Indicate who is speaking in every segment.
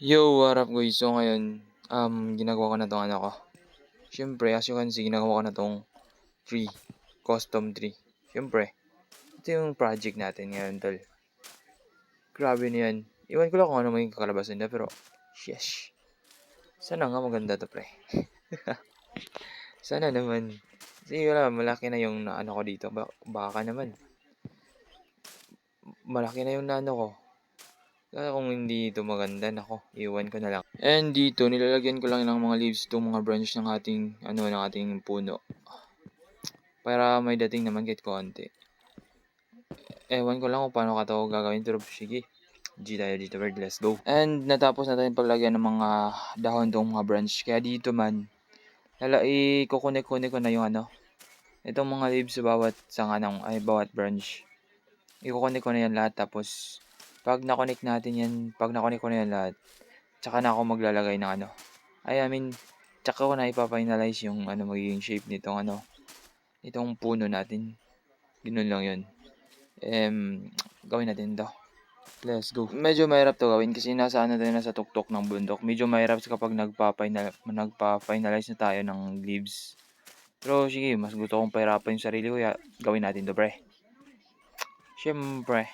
Speaker 1: Yo, what up guys? So ngayon, ginagawa ko na tong ano ko. Siyempre, as you can see, ginagawa ko na tong tree, custom tree. Siyempre, ito yung project natin ngayon, tol. Grabe na yan. Iwan ko lang kung ano maging kakalabasan na, pero, sheesh. Sana nga maganda to, pre. Sana naman. Kasi wala, malaki na yung naano ko dito. Baka naman. Malaki na yung naano ko. Kaya kung hindi ito maganda, nako, iwan ko na lang. And dito, nilalagyan ko lang ng mga leaves itong mga branch ng ating puno. Para may dating naman kahit konti. Ewan ko lang kung paano ka to gagawin, pero sige. Dito, bird, let's go. And natapos na tayong paglagyan ng mga dahon tong mga branch. Kaya dito man, ikukunik-kunik ko na yung itong mga leaves sa bawat bawat branch. Ikukunik ko na yan lahat, tapos pag nakunik ko na yan lahat, tsaka na ako maglalagay ng tsaka ko na ipa-finalize yung magiging shape nitong itong puno natin. Ganun lang yun. Gawin natin to. Let's go. Medyo mahirap to gawin kasi nasa tuktok ng bundok. Medyo mahirap kapag nagpa-finalize na tayo ng leaves. Pero sige, mas gusto kong pahirapan yung sarili ko, kaya gawin natin to, pre. Siyempre,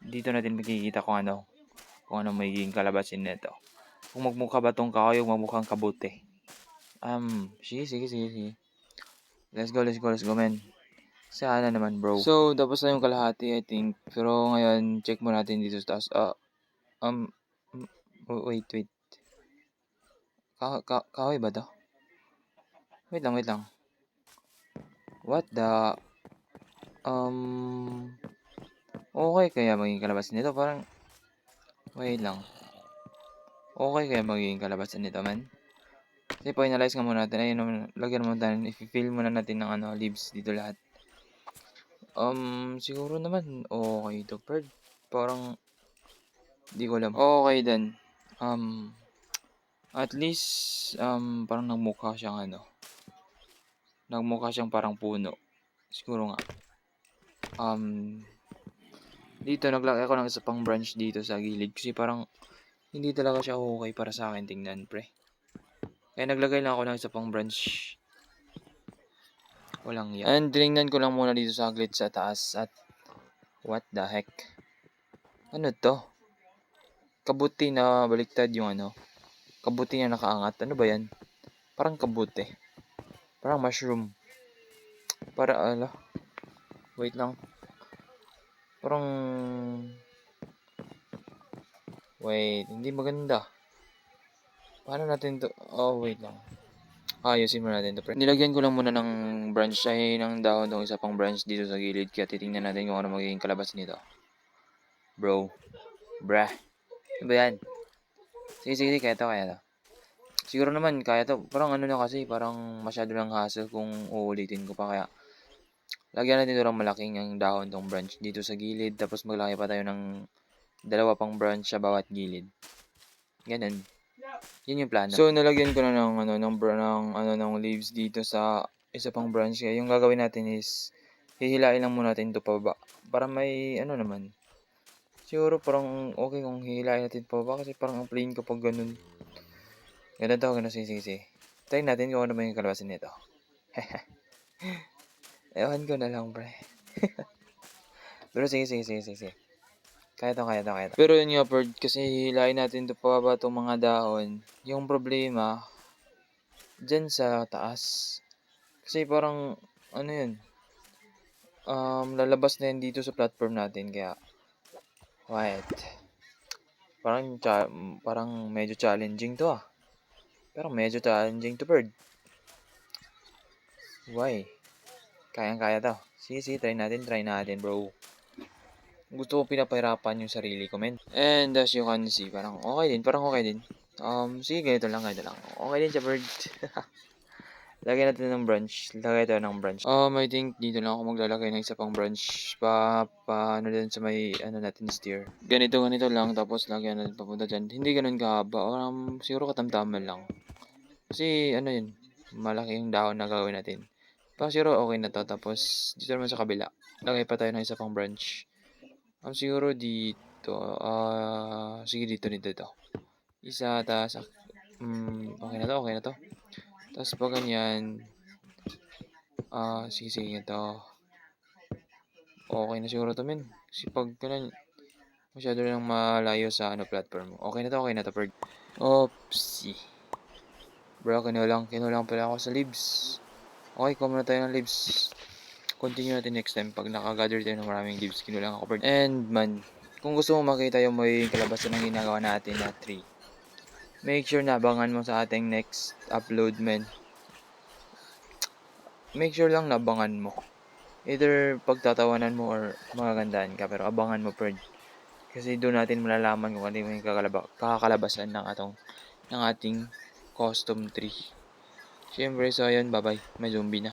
Speaker 1: dito natin makikita kung ano magiging kalabasin nito. Kung magmukha ba tong kahoy o magmukhang kabuti. Sige. Let's go, man. Sana naman, bro. So, tapos na yung kalahati, I think. Pero ngayon, check mo natin dito sa taas. Wait. Kahoy ba to? Wait lang. What the... Okay kaya magiging kalabasan nito? Parang... Wait lang. Okay kaya magiging kalabasan nito, man? Kasi finalize nga muna natin. Ayun naman, lagyan naman tayo. I-fill muna natin ng leaves dito lahat. Siguro naman okay to, bird. Parang di ko alam. Okay then. At least parang nagmukha siyang parang puno. Siguro nga. Dito naglagay ako ng isa pang branch dito sa gilid kasi parang hindi talaga siya okay para sa akin tingnan, pre. Kaya naglagay lang ako ng isa pang branch. Walang yan. And tinignan ko lang muna dito sa saglit sa taas at what the heck? Ano to? Kabuti na baliktad yung kabuti na nakaangat. Ano ba yan? Parang kabuti. Parang mushroom. Wait lang. Parang... Wait, hindi maganda. Paano natin to? Oh, wait lang. Ayusin muna natin to, pre. Nilagyan ko lang muna ng branch ng dahon ng isa pang branch dito sa gilid. Kaya titingnan natin kung ano magiging kalabas nito. Bro. Brah. Ano ba yan? Sige, kaya to. Siguro naman, kaya to. Parang parang masyado lang hassle kung uulitin ko pa. Kaya, lagyan natin ito ng malaking ang dahon tong branch dito sa gilid. Tapos maglagay pa tayo ng dalawa pang branch sa bawat gilid. Ganun. Yun yung plano. So, nalagyan ko na ng leaves dito sa isa pang branch. Kaya yung gagawin natin is, hihilain lang muna natin ito pababa. Para may, naman. Siguro parang okay kung hihilain natin pababa kasi parang ang plain kapag ganun. Ganun, sige. Try natin kung ano ba yung kalabasin nito. Ewan ko na lang, pre. Pero sige. Kaya to. Pero yun nga, bird, kasi hilain natin ito pababa itong mga dahon. Yung problema, dyan sa taas. Kasi parang, lalabas na yan dito sa platform natin. Kaya, wait. Parang medyo challenging to, Pero medyo challenging to, bird. Why? Kayang-kaya to. Sige, try natin, bro. Gusto ko pinapahirapan yung sarili ko, men. And as you can see, parang okay din. Sige, ganito lang. Okay din siya, bird. Lagyan natin ng branch. Lagay tayo ng branch. I think dito lang ako maglalagay ng isa pang branch. Paano din sa may, natin steer. Ganito lang. Tapos lagyan natin papunta dyan. Hindi ganun kahaba. Siguro katamtaman lang. Kasi, yun. Malaki yung dahon na gagawin natin. Siguro okay na to. Tapos, dito naman sa kabila. Lagay pa tayo ng isa pang branch. Siguro dito. Sige, dito. Isa, tas, okay na to, okay na to. Tapos pag ganyan, sige, ito. Okay na siguro to, men. Kasi pag ganun, masyado lang malayo sa platform mo. Okay na to, Perd. Oopsie. Bro, kinulang pala ako sa libs. Okay, kuha muna tayo ng libs. Continue natin next time pag nakagather tayo ng maraming libs. Kinulang ako, Perd. And man, kung gusto mo makita yung may kalabasan ng ginagawa natin na 3, make sure na abangan mo sa ating next upload, men. Make sure lang na abangan mo. Either pagtatawanan mo or magagandaan ka, pero abangan mo, Perd. Kasi doon natin malalaman kung ano yung kakalabasan ng ating custom tree. Siyempre, so ayun, bye-bye. May zombie na.